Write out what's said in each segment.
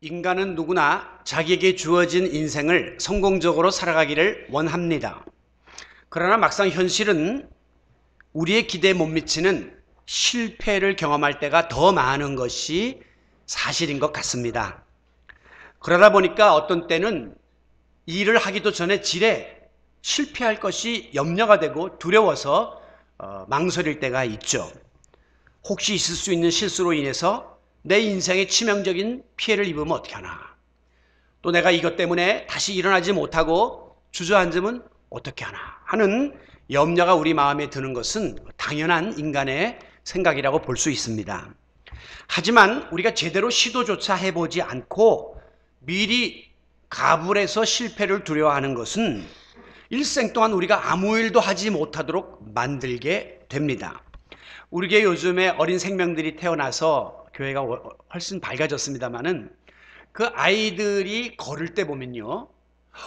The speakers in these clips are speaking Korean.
인간은 누구나 자기에게 주어진 인생을 성공적으로 살아가기를 원합니다. 그러나 막상 현실은 우리의 기대에 못 미치는 실패를 경험할 때가 더 많은 것이 사실인 것 같습니다. 그러다 보니까 어떤 때는 일을 하기도 전에 지레 실패할 것이 염려가 되고 두려워서 망설일 때가 있죠. 혹시 있을 수 있는 실수로 인해서 내 인생에 치명적인 피해를 입으면 어떻게 하나? 또 내가 이것 때문에 다시 일어나지 못하고 주저앉으면 어떻게 하나? 하는 염려가 우리 마음에 드는 것은 당연한 인간의 생각이라고 볼 수 있습니다. 하지만 우리가 제대로 시도조차 해보지 않고 미리 가불해서 실패를 두려워하는 것은 일생 동안 우리가 아무 일도 하지 못하도록 만들게 됩니다. 우리 교회 요즘에 어린 생명들이 태어나서 교회가 훨씬 밝아졌습니다만은 그 아이들이 걸을 때 보면요,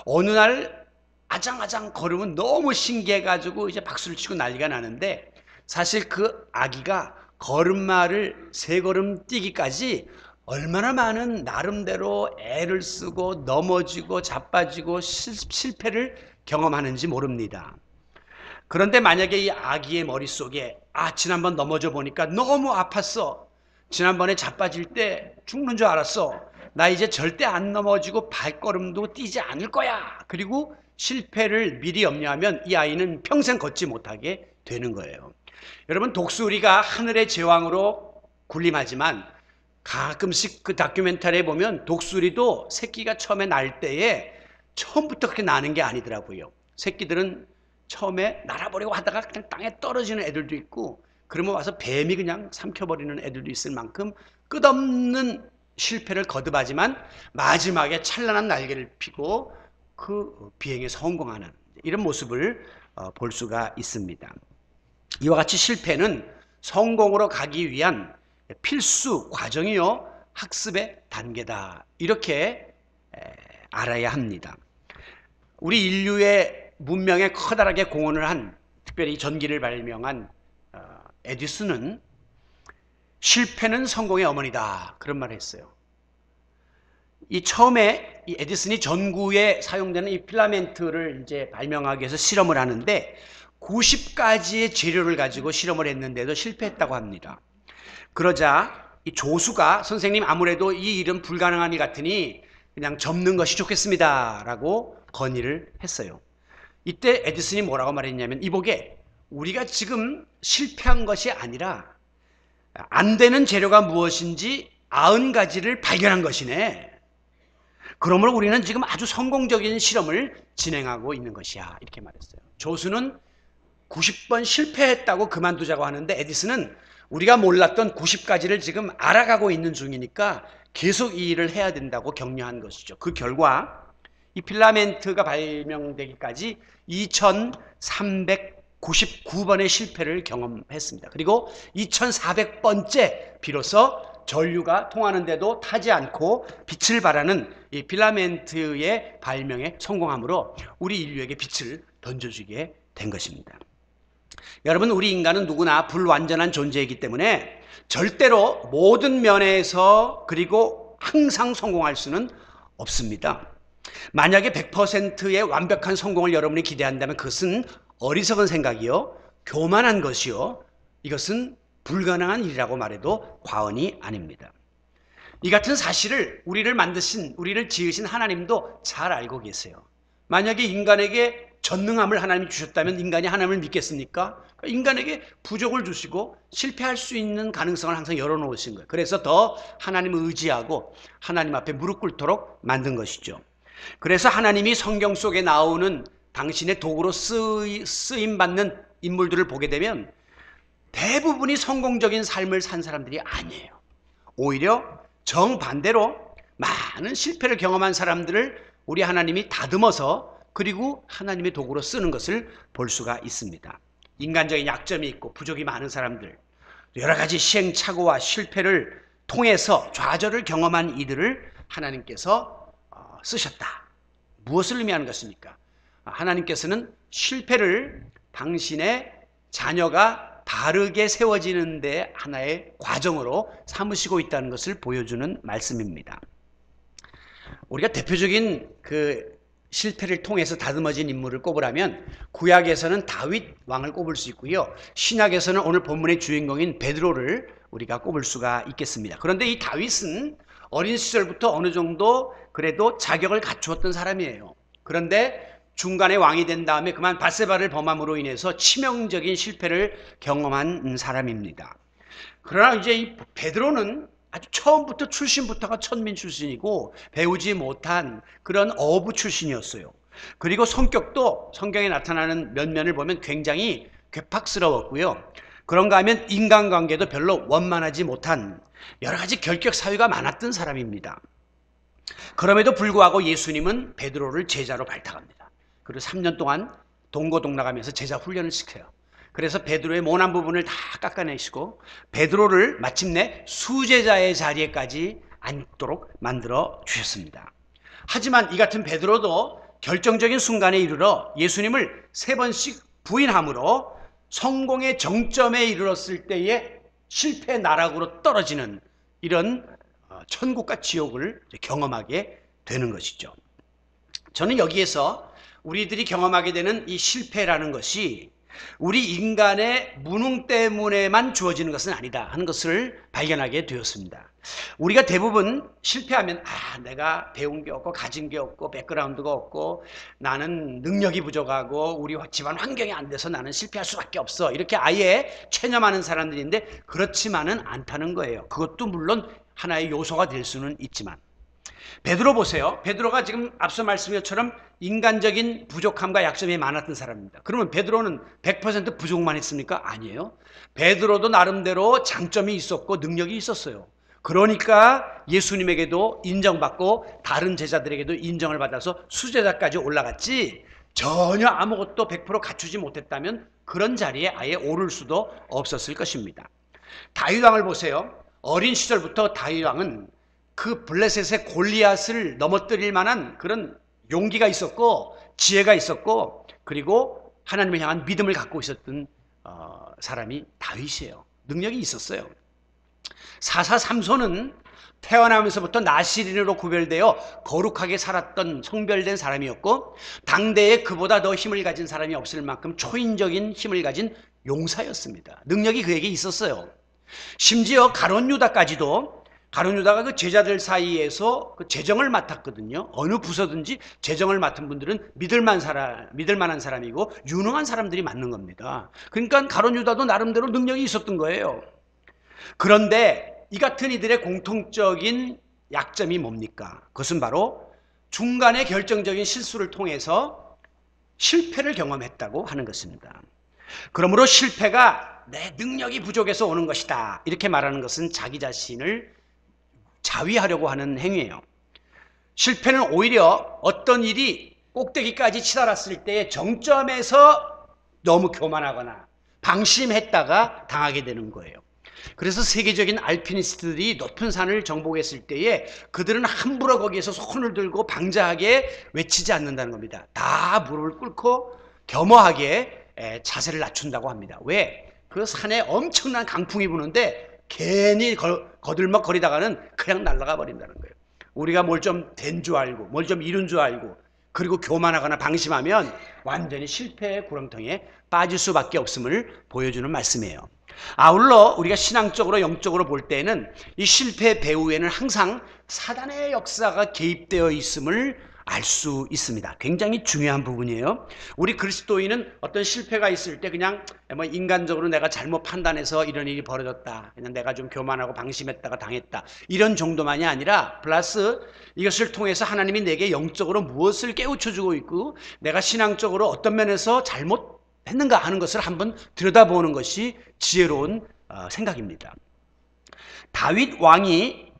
어느 날 아장아장 걸으면 너무 신기해가지고 이제 박수를 치고 난리가 나는데, 사실 그 아기가 걸음마를 세 걸음 뛰기까지 얼마나 많은 나름대로 애를 쓰고 넘어지고 자빠지고 실패를 경험하는지 모릅니다. 그런데 만약에 이 아기의 머릿속에 지난번 넘어져 보니까 너무 아팠어, 지난번에 자빠질 때 죽는 줄 알았어, 나 이제 절대 안 넘어지고 발걸음도 뛰지 않을 거야, 그리고 실패를 미리 염려하면 이 아이는 평생 걷지 못하게 되는 거예요. 여러분, 독수리가 하늘의 제왕으로 군림하지만 가끔씩 그 다큐멘터리에 보면 독수리도 새끼가 처음에 날 때에 처음부터 그렇게 나는 게 아니더라고요. 새끼들은 처음에 날아보려고 하다가 그냥 땅에 떨어지는 애들도 있고, 그러면 와서 뱀이 그냥 삼켜버리는 애들도 있을 만큼 끝없는 실패를 거듭하지만 마지막에 찬란한 날개를 펴고 그 비행에 성공하는 이런 모습을 볼 수가 있습니다. 이와 같이 실패는 성공으로 가기 위한 필수 과정이요, 학습의 단계다, 이렇게 알아야 합니다. 우리 인류의 문명에 커다랗게 공헌을 한, 특별히 전기를 발명한 에디슨은 실패는 성공의 어머니다, 그런 말을 했어요. 이 처음에 이 에디슨이 전구에 사용되는 이 필라멘트를 이제 발명하기 위해서 실험을 하는데 90가지의 재료를 가지고 실험을 했는데도 실패했다고 합니다. 그러자 이 조수가, 선생님 아무래도 이 일은 불가능한 일 같으니 그냥 접는 것이 좋겠습니다 라고 건의를 했어요. 이때 에디슨이 뭐라고 말했냐면, 이보게, 우리가 지금 실패한 것이 아니라 안 되는 재료가 무엇인지 90가지를 발견한 것이네. 그러므로 우리는 지금 아주 성공적인 실험을 진행하고 있는 것이야, 이렇게 말했어요. 조수는 90번 실패했다고 그만두자고 하는데 에디슨은 우리가 몰랐던 90가지를 지금 알아가고 있는 중이니까 계속 이 일을 해야 된다고 격려한 것이죠. 그 결과 이 필라멘트가 발명되기까지 2399번의 실패를 경험했습니다. 그리고 2400번째 비로소 전류가 통하는데도 타지 않고 빛을 발하는 이 필라멘트의 발명에 성공함으로 우리 인류에게 빛을 던져주게 된 것입니다. 여러분, 우리 인간은 누구나 불완전한 존재이기 때문에 절대로 모든 면에서 그리고 항상 성공할 수는 없습니다. 만약에 100%의 완벽한 성공을 여러분이 기대한다면 그것은 어리석은 생각이요, 교만한 것이요, 이것은 불가능한 일이라고 말해도 과언이 아닙니다. 이 같은 사실을 우리를 만드신, 우리를 지으신 하나님도 잘 알고 계세요. 만약에 인간에게 전능함을 하나님이 주셨다면 인간이 하나님을 믿겠습니까? 인간에게 부족을 주시고 실패할 수 있는 가능성을 항상 열어놓으신 거예요. 그래서 더 하나님을 의지하고 하나님 앞에 무릎 꿇도록 만든 것이죠. 그래서 하나님이 성경 속에 나오는 당신의 도구로 쓰임받는 인물들을 보게 되면 대부분이 성공적인 삶을 산 사람들이 아니에요. 오히려 정반대로 많은 실패를 경험한 사람들을 우리 하나님이 다듬어서 그리고 하나님의 도구로 쓰는 것을 볼 수가 있습니다. 인간적인 약점이 있고 부족이 많은 사람들, 여러 가지 시행착오와 실패를 통해서 좌절을 경험한 이들을 하나님께서 쓰셨다. 무엇을 의미하는 것입니까? 하나님께서는 실패를 당신의 자녀가 바르게 세워지는 데 하나의 과정으로 삼으시고 있다는 것을 보여주는 말씀입니다. 우리가 대표적인 그 실패를 통해서 다듬어진 인물을 꼽으라면 구약에서는 다윗 왕을 꼽을 수 있고요. 신약에서는 오늘 본문의 주인공인 베드로를 우리가 꼽을 수가 있겠습니다. 그런데 이 다윗은 어린 시절부터 어느 정도 그래도 자격을 갖추었던 사람이에요. 그런데 중간에 왕이 된 다음에 그만 밧세바를 범함으로 인해서 치명적인 실패를 경험한 사람입니다. 그러나 이제 이 베드로는 아주 처음부터 출신부터가 천민 출신이고 배우지 못한 그런 어부 출신이었어요. 그리고 성격도 성경에 나타나는 면면을 보면 굉장히 괴팍스러웠고요. 그런가 하면 인간관계도 별로 원만하지 못한 여러 가지 결격 사유가 많았던 사람입니다. 그럼에도 불구하고 예수님은 베드로를 제자로 발탁합니다. 그리고 3년 동안 동고동락하면서 제자 훈련을 시켜요. 그래서 베드로의 모난 부분을 다 깎아내시고 베드로를 마침내 수제자의 자리에까지 앉도록 만들어 주셨습니다. 하지만 이 같은 베드로도 결정적인 순간에 이르러 예수님을 3번씩 부인함으로 성공의 정점에 이르렀을 때에 실패 나락으로 떨어지는 이런 천국과 지옥을 경험하게 되는 것이죠. 저는 여기에서 우리들이 경험하게 되는 이 실패라는 것이 우리 인간의 무능 때문에만 주어지는 것은 아니다 하는 것을 발견하게 되었습니다. 우리가 대부분 실패하면 내가 배운 게 없고 가진 게 없고 백그라운드가 없고 나는 능력이 부족하고 우리 집안 환경이 안 돼서 나는 실패할 수밖에 없어 이렇게 아예 체념하는 사람들인데 그렇지만은 않다는 거예요. 그것도 물론 하나의 요소가 될 수는 있지만 베드로 보세요. 베드로가 지금 앞서 말씀한 것처럼 인간적인 부족함과 약점이 많았던 사람입니다. 그러면 베드로는 100% 부족만 했습니까? 아니에요. 베드로도 나름대로 장점이 있었고 능력이 있었어요. 그러니까 예수님에게도 인정받고 다른 제자들에게도 인정을 받아서 수제자까지 올라갔지 전혀 아무것도 100% 갖추지 못했다면 그런 자리에 아예 오를 수도 없었을 것입니다. 다윗 왕을 보세요. 어린 시절부터 다윗 왕은 그 블레셋의 골리앗을 넘어뜨릴 만한 그런 용기가 있었고 지혜가 있었고 그리고 하나님을 향한 믿음을 갖고 있었던 사람이 다윗이에요. 능력이 있었어요. 사사 삼손은 태어나면서부터 나시린으로 구별되어 거룩하게 살았던 성별된 사람이었고 당대에 그보다 더 힘을 가진 사람이 없을 만큼 초인적인 힘을 가진 용사였습니다. 능력이 그에게 있었어요. 심지어 가룟 유다까지도 가룟 유다가 그 제자들 사이에서 그 재정을 맡았거든요. 어느 부서든지 재정을 맡은 분들은 믿을 만한 사람이고 유능한 사람들이 맡는 겁니다. 그러니까 가룟 유다도 나름대로 능력이 있었던 거예요. 그런데 이 같은 이들의 공통적인 약점이 뭡니까? 그것은 바로 중간에 결정적인 실수를 통해서 실패를 경험했다고 하는 것입니다. 그러므로 실패가 내 능력이 부족해서 오는 것이다 이렇게 말하는 것은 자기 자신을 자위하려고 하는 행위예요. 실패는 오히려 어떤 일이 꼭대기까지 치달았을 때의 정점에서 너무 교만하거나 방심했다가 당하게 되는 거예요. 그래서 세계적인 알피니스트들이 높은 산을 정복했을 때에 그들은 함부로 거기에서 손을 들고 방자하게 외치지 않는다는 겁니다. 다 무릎을 꿇고 겸허하게 자세를 낮춘다고 합니다. 왜? 그 산에 엄청난 강풍이 부는데 괜히 거들먹거리다가는 그냥 날아가 버린다는 거예요. 우리가 뭘 좀 된 줄 알고 뭘 좀 이룬 줄 알고 그리고 교만하거나 방심하면 완전히 실패의 구렁텅이에 빠질 수밖에 없음을 보여주는 말씀이에요. 아울러 우리가 신앙적으로 영적으로 볼 때에는 이 실패 배후에는 항상 사단의 역사가 개입되어 있음을 알 수 있습니다. 굉장히 중요한 부분이에요. 우리 그리스도인은 어떤 실패가 있을 때 그냥 뭐 인간적으로 내가 잘못 판단해서 이런 일이 벌어졌다. 그냥 내가 좀 교만하고 방심했다가 당했다. 이런 정도만이 아니라 플러스 이것을 통해서 하나님이 내게 영적으로 무엇을 깨우쳐주고 있고 내가 신앙적으로 어떤 면에서 잘못했는가 하는 것을 한번 들여다보는 것이 지혜로운 생각입니다. 다윗 왕이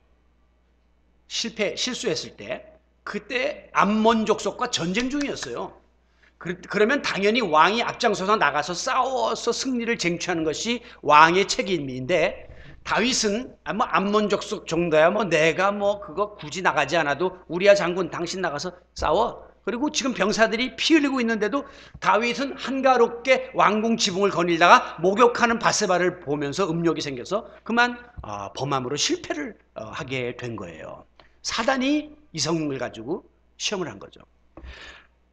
실수했을 때 그때 암몬 족속과 전쟁 중이었어요. 그러면 당연히 왕이 앞장서서 나가서 싸워서 승리를 쟁취하는 것이 왕의 책임인데 다윗은 뭐 암몬 족속 정도야 뭐 내가 뭐 그거 굳이 나가지 않아도 우리야 장군 당신 나가서 싸워. 그리고 지금 병사들이 피 흘리고 있는데도 다윗은 한가롭게 왕궁 지붕을 거닐다가 목욕하는 밧세바를 보면서 음욕이 생겨서 그만 범함으로 실패를 하게 된 거예요. 사단이 이성을 가지고 시험을 한 거죠.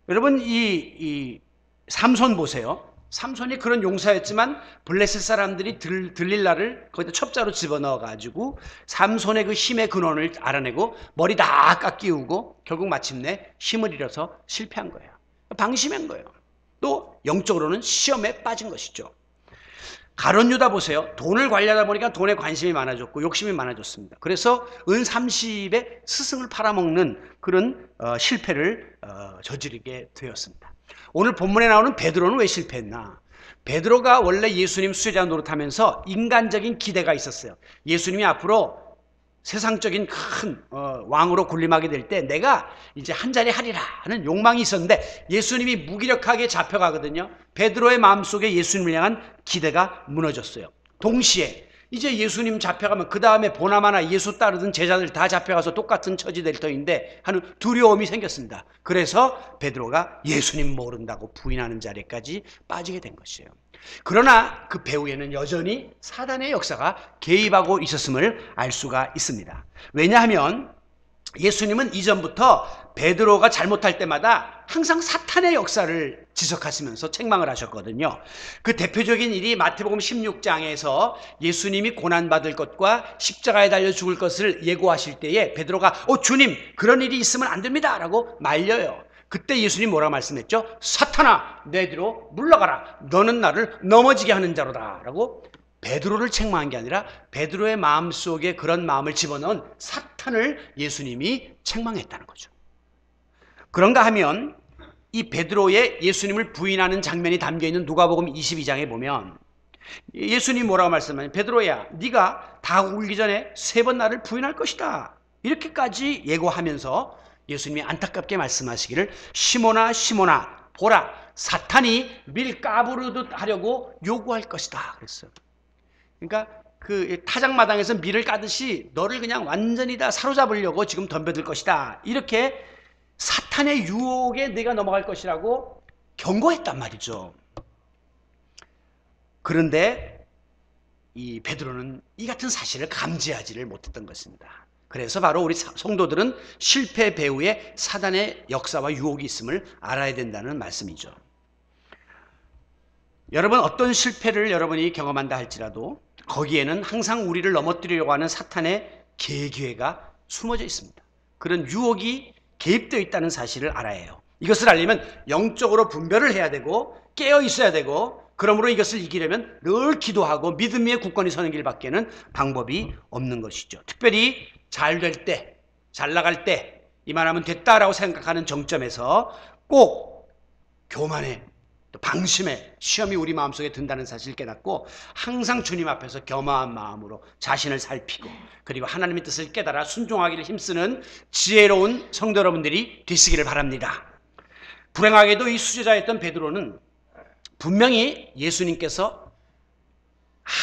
여러분 이 삼손 보세요. 삼손이 그런 용사였지만 블레셋 사람들이 들릴라를 거기다 첩자로 집어넣어 가지고 삼손의 그 힘의 근원을 알아내고 머리 다 깎이우고 결국 마침내 힘을 잃어서 실패한 거예요. 방심한 거예요. 또 영적으로는 시험에 빠진 것이죠. 가룟 유다 보세요. 돈을 관리하다 보니까 돈에 관심이 많아졌고 욕심이 많아졌습니다. 그래서 은 30에 스승을 팔아먹는 그런 실패를 저지르게 되었습니다. 오늘 본문에 나오는 베드로는 왜 실패했나? 베드로가 원래 예수님 수제자 노릇하면서 인간적인 기대가 있었어요. 예수님이 앞으로 세상적인 큰 왕으로 군림하게 될 때 내가 이제 한 자리 하리라 하는 욕망이 있었는데 예수님이 무기력하게 잡혀가거든요. 베드로의 마음속에 예수님을 향한 기대가 무너졌어요. 동시에 이제 예수님 잡혀가면 그 다음에 보나마나 예수 따르던 제자들 다 잡혀가서 똑같은 처지 될 터인데 하는 두려움이 생겼습니다. 그래서 베드로가 예수님 모른다고 부인하는 자리까지 빠지게 된 것이에요. 그러나 그 배후에는 여전히 사단의 역사가 개입하고 있었음을 알 수가 있습니다. 왜냐하면 예수님은 이전부터 베드로가 잘못할 때마다 항상 사탄의 역사를 지적하시면서 책망을 하셨거든요. 그 대표적인 일이 마태복음 16장에서 예수님이 고난받을 것과 십자가에 달려 죽을 것을 예고하실 때에 베드로가 주님 그런 일이 있으면 안 됩니다 라고 말려요. 그때 예수님 뭐라 말씀했죠? 사탄아 내 뒤로 물러가라. 너는 나를 넘어지게 하는 자로다 라고 베드로를 책망한 게 아니라 베드로의 마음속에 그런 마음을 집어넣은 사탄을 예수님이 책망했다는 거죠. 그런가 하면 이 베드로의 예수님을 부인하는 장면이 담겨있는 누가복음 22장에 보면 예수님이 뭐라고 말씀하냐면 베드로야 네가 다 울기 전에 3번 나를 부인할 것이다 이렇게까지 예고하면서 예수님이 안타깝게 말씀하시기를 시몬아 시몬아 보라 사탄이 밀 까부르듯 하려고 요구할 것이다 그랬어요. 그러니까 그 타작마당에서 밀을 까듯이 너를 그냥 완전히 다 사로잡으려고 지금 덤벼들 것이다 이렇게 사탄의 유혹에 네가 넘어갈 것이라고 경고했단 말이죠. 그런데 이 베드로는 이 같은 사실을 감지하지를 못했던 것입니다. 그래서 바로 우리 성도들은 실패 배후에 사단의 역사와 유혹이 있음을 알아야 된다는 말씀이죠. 여러분 어떤 실패를 여러분이 경험한다 할지라도 거기에는 항상 우리를 넘어뜨리려고 하는 사탄의 계기가 숨어져 있습니다. 그런 유혹이 개입되어 있다는 사실을 알아야 해요. 이것을 알려면 영적으로 분별을 해야 되고 깨어 있어야 되고 그러므로 이것을 이기려면 늘 기도하고 믿음 위에 굳건히 서는 길밖에는 방법이 없는 것이죠. 특별히 잘 될 때, 잘 나갈 때 이만하면 됐다라고 생각하는 정점에서 꼭 교만에 또 방심에 시험이 우리 마음속에 든다는 사실을 깨닫고 항상 주님 앞에서 겸허한 마음으로 자신을 살피고 그리고 하나님의 뜻을 깨달아 순종하기를 힘쓰는 지혜로운 성도 여러분들이 되시기를 바랍니다. 불행하게도 이 수제자였던 베드로는 분명히 예수님께서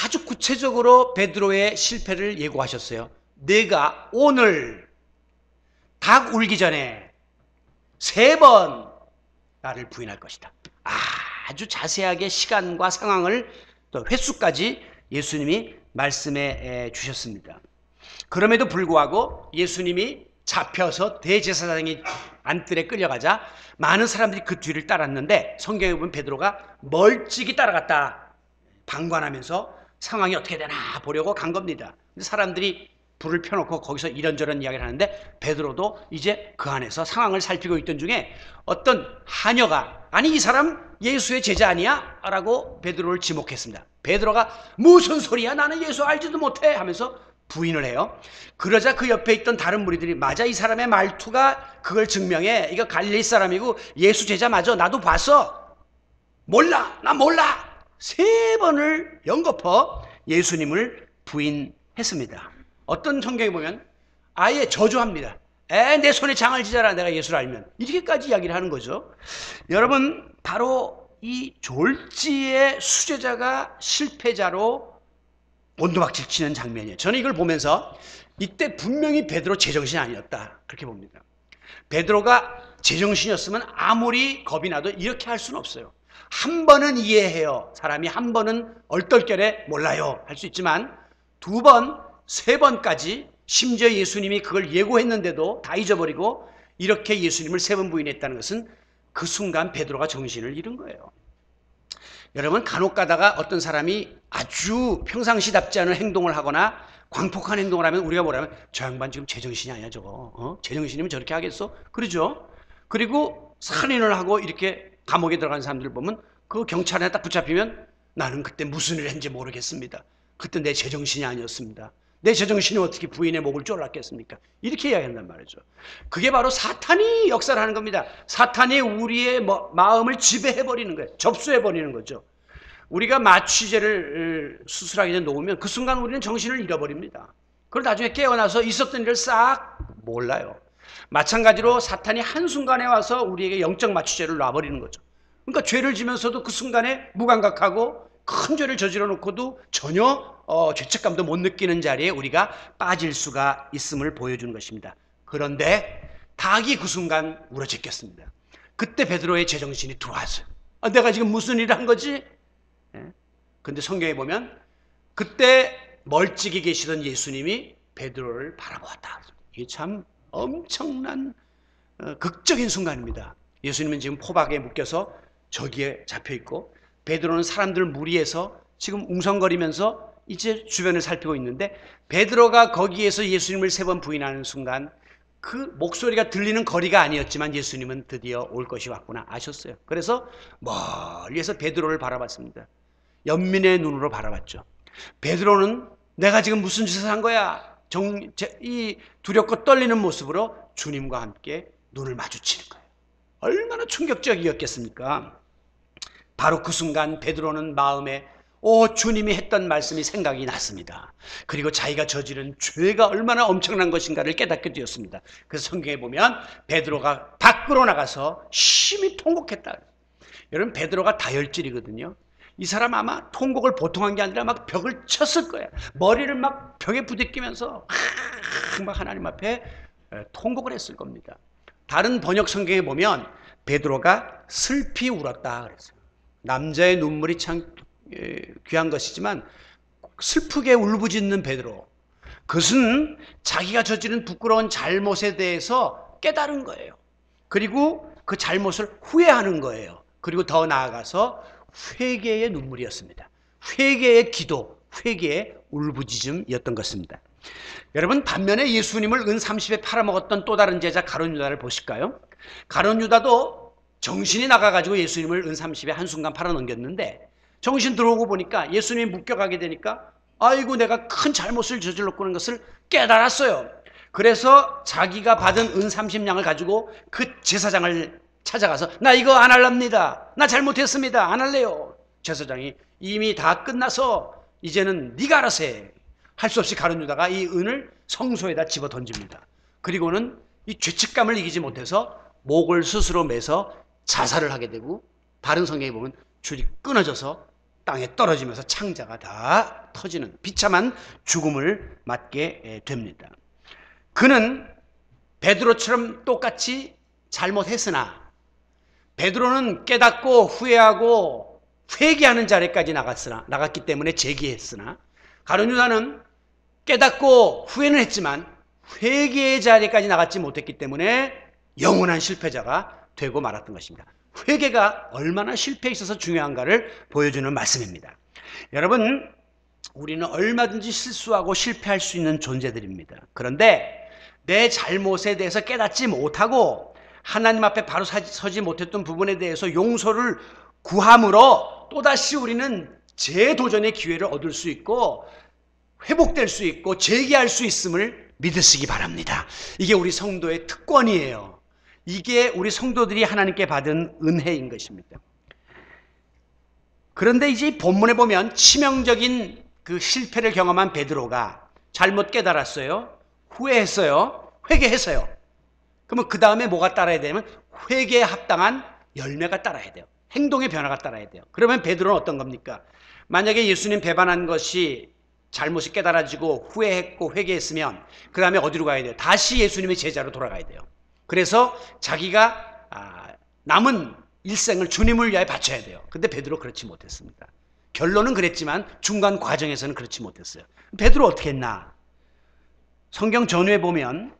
아주 구체적으로 베드로의 실패를 예고하셨어요. 내가 오늘 닭 울기 전에 3번 나를 부인할 것이다. 아주 자세하게 시간과 상황을 또 횟수까지 예수님이 말씀해 주셨습니다. 그럼에도 불구하고 예수님이 잡혀서 대제사장의 안뜰에 끌려가자 많은 사람들이 그 뒤를 따랐는데 성경에 보면 베드로가 멀찍이 따라갔다 방관하면서 상황이 어떻게 되나 보려고 간 겁니다. 근데 사람들이 불을 펴놓고 거기서 이런저런 이야기를 하는데 베드로도 이제 그 안에서 상황을 살피고 있던 중에 어떤 하녀가 아니 이 사람 예수의 제자 아니야? 라고 베드로를 지목했습니다. 베드로가 무슨 소리야 나는 예수 알지도 못해 하면서 부인을 해요. 그러자 그 옆에 있던 다른 무리들이 맞아 이 사람의 말투가 그걸 증명해. 이거 갈릴리 사람이고 예수 제자 맞아. 나도 봤어. 몰라 나 몰라. 3번을 연거푸 예수님을 부인했습니다. 어떤 성경에 보면 아예 저주합니다. 내 손에 장을 지져라 내가 예수를 알면. 이렇게까지 이야기를 하는 거죠. 여러분 바로 이 졸지의 수제자가 실패자로 곤두박질 치는 장면이에요. 저는 이걸 보면서 이때 분명히 베드로 제정신이 아니었다 그렇게 봅니다. 베드로가 제정신이었으면 아무리 겁이 나도 이렇게 할 수는 없어요. 한 번은 이해해요. 사람이 한 번은 얼떨결에 몰라요 할 수 있지만 2번, 3번까지 심지어 예수님이 그걸 예고했는데도 다 잊어버리고 이렇게 예수님을 3번 부인했다는 것은 그 순간 베드로가 정신을 잃은 거예요. 여러분, 간혹 가다가 어떤 사람이 아주 평상시답지 않은 행동을 하거나 광폭한 행동을 하면 우리가 뭐라면 저 양반 지금 제정신이 아니야 저거. 제정신이면 저렇게 하겠어? 그러죠? 그리고 살인을 하고 이렇게 감옥에 들어간 사람들 보면 그 경찰에 딱 붙잡히면 나는 그때 무슨 일을 했는지 모르겠습니다. 그때 내 제정신이 아니었습니다. 내 제정신이 어떻게 부인의 목을 졸랐겠습니까? 이렇게 이야기한단 말이죠. 그게 바로 사탄이 역사를 하는 겁니다. 사탄이 우리의 마음을 지배해버리는 거예요. 접수해버리는 거죠. 우리가 마취제를 수술하기 전에 놓으면 그 순간 우리는 정신을 잃어버립니다. 그걸 나중에 깨어나서 있었던 일을 싹 몰라요. 마찬가지로 사탄이 한순간에 와서 우리에게 영적 마취제를 놔버리는 거죠. 그러니까 죄를 지면서도 그 순간에 무감각하고 큰 죄를 저질러 놓고도 전혀 죄책감도 못 느끼는 자리에 우리가 빠질 수가 있음을 보여주는 것입니다. 그런데 닭이 그 순간 울어제꼈습니다. 그때 베드로의 제정신이 들어왔어요. 내가 지금 무슨 일을 한 거지? 근데 성경에 보면 그때 멀찍이 계시던 예수님이 베드로를 바라보았다. 이게 참 엄청난 극적인 순간입니다. 예수님은 지금 포박에 묶여서 저기에 잡혀있고 베드로는 사람들 무리에서 지금 웅성거리면서 이제 주변을 살피고 있는데 베드로가 거기에서 예수님을 3번 부인하는 순간 그 목소리가 들리는 거리가 아니었지만 예수님은 드디어 올 것이 왔구나 아셨어요. 그래서 멀리에서 베드로를 바라봤습니다. 연민의 눈으로 바라봤죠. 베드로는 내가 지금 무슨 짓을 한 거야? 이 두렵고 떨리는 모습으로 주님과 함께 눈을 마주치는 거예요. 얼마나 충격적이었겠습니까? 바로 그 순간 베드로는 마음에 주님이 했던 말씀이 생각이 났습니다. 그리고 자기가 저지른 죄가 얼마나 엄청난 것인가를 깨닫게 되었습니다. 그래서 성경에 보면 베드로가 밖으로 나가서 심히 통곡했다. 여러분, 베드로가 다혈질이거든요. 이 사람 아마 통곡을 보통 한 게 아니라 막 벽을 쳤을 거예요. 머리를 막 벽에 부딪히면서 막 하나님 앞에 통곡을 했을 겁니다. 다른 번역 성경에 보면 베드로가 슬피 울었다 그랬어요. 남자의 눈물이 참 귀한 것이지만 슬프게 울부짖는 베드로, 그것은 자기가 저지른 부끄러운 잘못에 대해서 깨달은 거예요. 그리고 그 잘못을 후회하는 거예요. 그리고 더 나아가서 회개의 눈물이었습니다. 회개의 기도, 회개의 울부짖음이었던 것입니다. 여러분, 반면에 예수님을 은 30에 팔아먹었던 또 다른 제자 가룟 유다를 보실까요? 가룟 유다도 정신이 나가가지고 예수님을 은 30에 한순간 팔아넘겼는데 정신 들어오고 보니까 예수님이 묶여가게 되니까 아이고 내가 큰 잘못을 저질렀구는 것을 깨달았어요. 그래서 자기가 받은 은 30냥을 가지고 그 제사장을 찾아가서 나 이거 안 할랍니다. 나 잘못했습니다. 안 할래요. 제사장이 이미 다 끝나서 이제는 네가 알아서 해. 할 수 없이 가룟 유다가 이 은을 성소에다 집어 던집니다. 그리고는 이 죄책감을 이기지 못해서 목을 스스로 매서 자살을 하게 되고 다른 성경에 보면 줄이 끊어져서 땅에 떨어지면서 창자가 다 터지는 비참한 죽음을 맞게 됩니다. 그는 베드로처럼 똑같이 잘못했으나 베드로는 깨닫고 후회하고 회개하는 자리까지 나갔기 때문에 재기했으나 가룟 유다는 깨닫고 후회는 했지만 회개의 자리까지 나갔지 못했기 때문에 영원한 실패자가 되고 말았던 것입니다. 회개가 얼마나 실패에 있어서 중요한가를 보여주는 말씀입니다. 여러분, 우리는 얼마든지 실수하고 실패할 수 있는 존재들입니다. 그런데 내 잘못에 대해서 깨닫지 못하고 하나님 앞에 바로 서지 못했던 부분에 대해서 용서를 구함으로 또다시 우리는 재도전의 기회를 얻을 수 있고 회복될 수 있고 재기할 수 있음을 믿으시기 바랍니다. 이게 우리 성도의 특권이에요. 이게 우리 성도들이 하나님께 받은 은혜인 것입니다. 그런데 이제 본문에 보면 치명적인 그 실패를 경험한 베드로가 잘못 깨달았어요. 후회했어요. 회개했어요. 그러면 그 다음에 뭐가 따라야 되냐면 회개에 합당한 열매가 따라야 돼요. 행동의 변화가 따라야 돼요. 그러면 베드로는 어떤 겁니까? 만약에 예수님 배반한 것이 잘못이 깨달아지고 후회했고 회개했으면 그 다음에 어디로 가야 돼요? 다시 예수님의 제자로 돌아가야 돼요. 그래서 자기가 남은 일생을 주님을 위하여 바쳐야 돼요. 근데 베드로 그렇지 못했습니다. 결론은 그랬지만 중간 과정에서는 그렇지 못했어요. 베드로 어떻게 했나? 성경 전후에 보면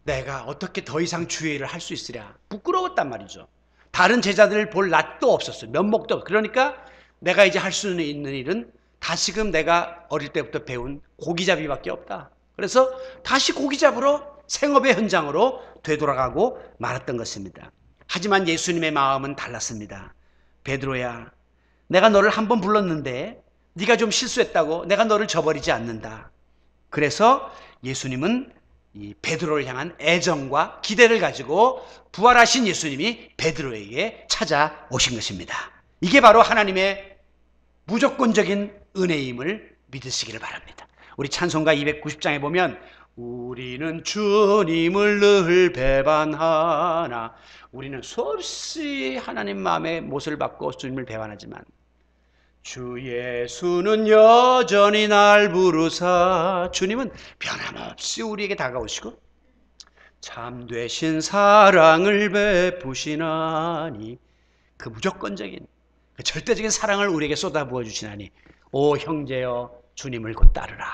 내가 어떻게 더 이상 주의 일을 할 수 있으랴 부끄러웠단 말이죠. 다른 제자들을 볼 낯도 없었어요. 면목도 없어요. 그러니까 내가 이제 할 수 있는 일은 다시금 내가 어릴 때부터 배운 고기잡이밖에 없다. 그래서 다시 고기 잡으러 생업의 현장으로 되돌아가고 말았던 것입니다. 하지만 예수님의 마음은 달랐습니다. 베드로야, 내가 너를 한 번 불렀는데 네가 좀 실수했다고 내가 너를 저버리지 않는다. 그래서 예수님은 이 베드로를 향한 애정과 기대를 가지고 부활하신 예수님이 베드로에게 찾아오신 것입니다. 이게 바로 하나님의 무조건적인 은혜임을 믿으시기를 바랍니다. 우리 찬송가 290장에 보면 우리는 주님을 늘 배반하나, 우리는 수없이 하나님 마음의 못을 받고 주님을 배반하지만 주 예수는 여전히 날 부르사, 주님은 변함없이 우리에게 다가오시고 참되신 사랑을 베푸시나니, 그 무조건적인 그 절대적인 사랑을 우리에게 쏟아부어 주시나니 오 형제여 주님을 곧 따르라.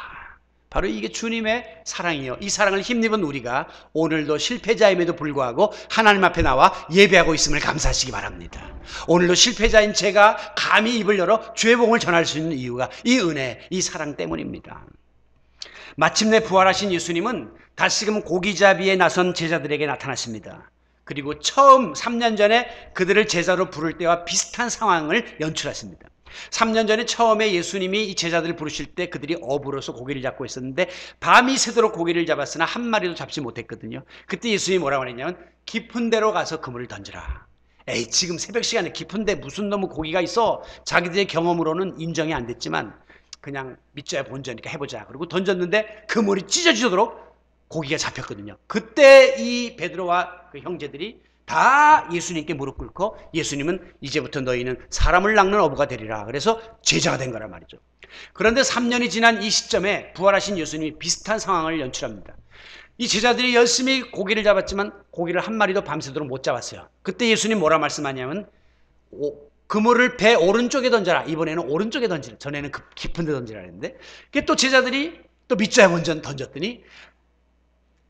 바로 이게 주님의 사랑이요, 이 사랑을 힘입은 우리가 오늘도 실패자임에도 불구하고 하나님 앞에 나와 예배하고 있음을 감사하시기 바랍니다. 오늘도 실패자인 제가 감히 입을 열어 주의 복음을 전할 수 있는 이유가 이 은혜, 이 사랑 때문입니다. 마침내 부활하신 예수님은 다시금 고기잡이에 나선 제자들에게 나타나십니다. 그리고 처음 3년 전에 그들을 제자로 부를 때와 비슷한 상황을 연출하십니다. 3년 전에 처음에 예수님이 이 제자들을 부르실 때 그들이 어부로서 고기를 잡고 있었는데 밤이 새도록 고기를 잡았으나 한 마리도 잡지 못했거든요. 그때 예수님이 뭐라고 했냐면 깊은 데로 가서 그물을 던지라. 에이, 지금 새벽 시간에 깊은 데 무슨 놈의 고기가 있어. 자기들의 경험으로는 인정이 안 됐지만 그냥 믿져야 본전이니까 해보자. 그리고 던졌는데 그물이 찢어지도록 고기가 잡혔거든요. 그때 이 베드로와 그 형제들이 다 예수님께 무릎 꿇고 예수님은 이제부터 너희는 사람을 낚는 어부가 되리라. 그래서 제자가 된 거란 말이죠. 그런데 3년이 지난 이 시점에 부활하신 예수님이 비슷한 상황을 연출합니다. 이 제자들이 열심히 고기를 잡았지만 고기를 한 마리도 밤새도록 못 잡았어요. 그때 예수님 뭐라 말씀하냐면 그물을 배 오른쪽에 던져라. 이번에는 오른쪽에 던지라. 전에는 깊은 데 던지라 했는데 또 제자들이 또 믿자야 먼저 던졌더니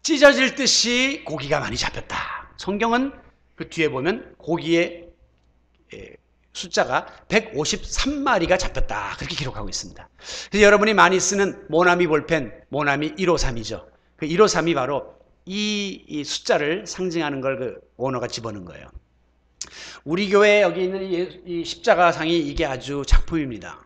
찢어질 듯이 고기가 많이 잡혔다. 성경은 그 뒤에 보면 고기의 숫자가 153마리가 잡혔다. 그렇게 기록하고 있습니다. 그래서 여러분이 많이 쓰는 모나미 볼펜, 모나미 153이죠. 그 153이 바로 이 숫자를 상징하는 걸 그 오너가 집어넣은 거예요. 우리 교회에 여기 있는 이 십자가상이 이게 아주 작품입니다.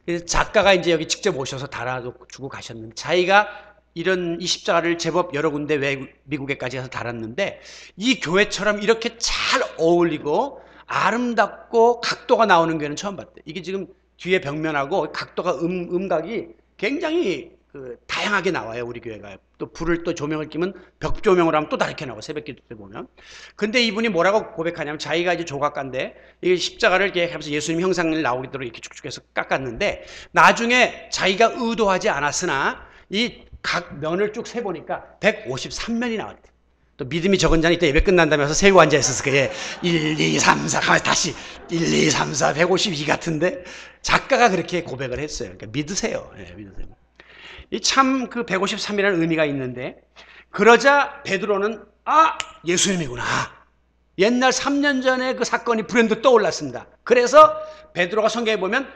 그래서 작가가 이제 여기 직접 오셔서 달아주고 가셨는데 자기가 이런 이 십자가를 제법 여러 군데 미국에까지 가서 달았는데 이 교회처럼 이렇게 잘 어울리고 아름답고 각도가 나오는 교회는 처음 봤대요. 이게 지금 뒤에 벽면하고 각도가 음각이 굉장히 다양하게 나와요. 우리 교회가 또 불을 또 조명을 끼면 벽 조명으로 하면 또 다르게 나와. 새벽기도 때 보면. 근데 이분이 뭐라고 고백하냐면 자기가 이제 조각가인데 이 십자가를 이렇게 하면서 예수님 형상을 나오도록 이렇게 쭉쭉해서 깎았는데 나중에 자기가 의도하지 않았으나 이 각 면을 쭉 세보니까 153면이 나왔대. 또 믿음이 적은 자는 이때 예배 끝난 다음에 와서 세고 앉아있었을 거예요. 1, 2, 3, 4 가만히 다시 1, 2, 3, 4 152 같은데 작가가 그렇게 고백을 했어요. 그러니까 믿으세요. 네, 믿으세요. 이 참 그 153이라는 의미가 있는데 그러자 베드로는 예수님이구나. 옛날 3년 전에 그 사건이 불현듯 떠올랐습니다. 그래서 베드로가 성경에 보면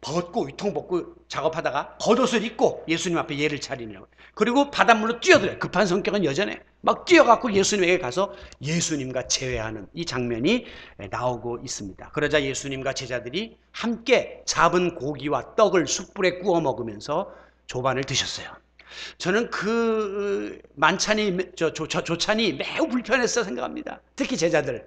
벗고 위통 벗고 작업하다가 겉옷을 입고 예수님 앞에 예를 차리냐고. 그리고 바닷물로 뛰어들어요. 급한 성격은 여전해. 막 뛰어갖고 예수님에게 가서 예수님과 재회하는 이 장면이 나오고 있습니다. 그러자 예수님과 제자들이 함께 잡은 고기와 떡을 숯불에 구워 먹으면서 조반을 드셨어요. 저는 그 만찬이 조찬이 매우 불편했어 생각합니다. 특히 제자들.